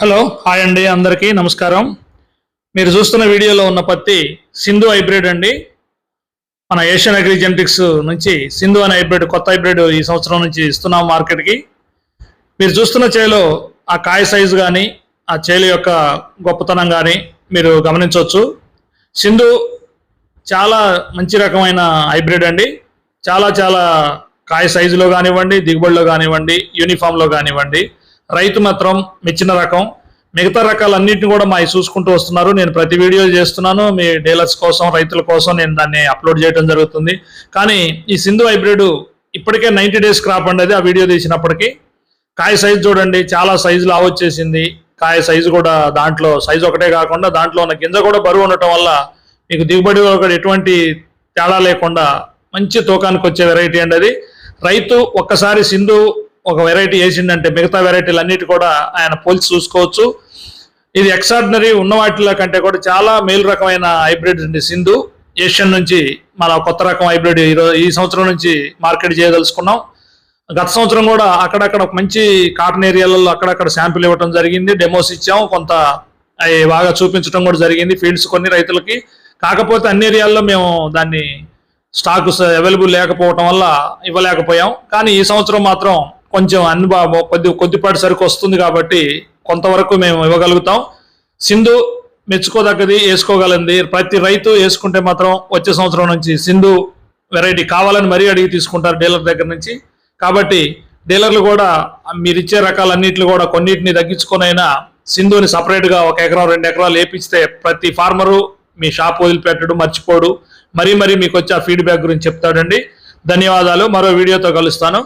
Hello hi అండి, అందరికీ నమస్కారం. మీరు చూస్తున్న వీడియోలో ఉన్న పత్తి సింధు హైబ్రిడ్ అండి. మన ఏషియన్ అగ్రి జెనెటిక్స్ నుంచి సింధు అనే హైబ్రిడ్, కొత్త హైబ్రిడ్ ఈ సంవత్సరం నుంచి ఇస్తున్నాం మార్కెట్కి. మీరు చూస్తున్న చేలో ఆ కాయ సైజు కానీ ఆ చేలు యొక్క గొప్పతనం కానీ మీరు గమనించవచ్చు. సింధు చాలా మంచి రకమైన హైబ్రిడ్ అండి. చాలా చాలా కాయ సైజులో కానివ్వండి, దిగుబడిలో కానివ్వండి, యూనిఫామ్లో కానివ్వండి, రైతు మాత్రం మెచ్చిన రకం. మిగతా రకాలన్నింటినీ కూడా మా చూసుకుంటూ వస్తున్నారు. నేను ప్రతి వీడియో చేస్తున్నాను, మీ డీలర్స్ కోసం, రైతుల కోసం నేను దాన్ని అప్లోడ్ చేయడం జరుగుతుంది. కానీ ఈ సింధు హైబ్రిడ్ ఇప్పటికే 90 days క్రాప్ అండి. ఆ వీడియో తీసినప్పటికీ కాయ సైజు చూడండి, చాలా సైజులు ఆవొచ్చేసింది. కాయ సైజు కూడా దాంట్లో సైజు ఒకటే కాకుండా దాంట్లో ఉన్న గింజ కూడా బరువు ఉండటం వల్ల మీకు దిగుబడి కూడా ఎటువంటి తేడా లేకుండా మంచి తూకానికి వచ్చే వెరైటీ అండి అది. రైతు ఒక్కసారి సింధు ఒక వెరైటీ వేసిందంటే మిగతా వెరైటీలు అన్నిటి కూడా ఆయన పోల్చి చూసుకోవచ్చు. ఇది ఎక్స్ట్రాడినరీ ఉన్న వాటిలో కంటే కూడా చాలా మేలు రకమైన హైబ్రిడ్ అండి సింధు. ఏషియన్ నుంచి మన కొత్త రకం హైబ్రిడ్ ఈ సంవత్సరం నుంచి మార్కెట్ చేయదలుచుకున్నాం. గత సంవత్సరం కూడా అక్కడక్కడ మంచి కాటన్ ఏరియాలలో అక్కడక్కడ శాంపిల్ ఇవ్వడం జరిగింది, డెమోస్ ఇచ్చాం, కొంత అవి బాగా చూపించడం కూడా జరిగింది ఫీల్డ్స్ కొన్ని రైతులకి. కాకపోతే అన్ని ఏరియాల్లో మేము దాన్ని స్టాక్ అవైలబుల్ లేకపోవటం వల్ల ఇవ్వలేకపోయాం. కానీ ఈ సంవత్సరం మాత్రం కొంచెం కొద్దిపాటి సరుకు వస్తుంది కాబట్టి కొంతవరకు మేము ఇవ్వగలుగుతాం. సింధు మెచ్చుకోదగ్గది, వేసుకోగలింది. ప్రతి రైతు వేసుకుంటే మాత్రం వచ్చే సంవత్సరం నుంచి సింధు వెరైటీ కావాలని మరీ అడిగి తీసుకుంటారు డీలర్ దగ్గర నుంచి. కాబట్టి డీలర్లు కూడా మీరు ఇచ్చే రకాలన్నింటిని కూడా కొన్నిటిని తగ్గించుకొనైనా సింధుని సపరేట్గా 1 ఎకరం 2 ఎకరాలు వేపిస్తే ప్రతి ఫార్మరు మీ షాప్ వదిలిపెట్టడు, మర్చిపోడు. మరీ మీకు వచ్చే ఆ ఫీడ్బ్యాక్ గురించి చెప్తాడండి. ధన్యవాదాలు. మరో వీడియోతో కలుస్తాను.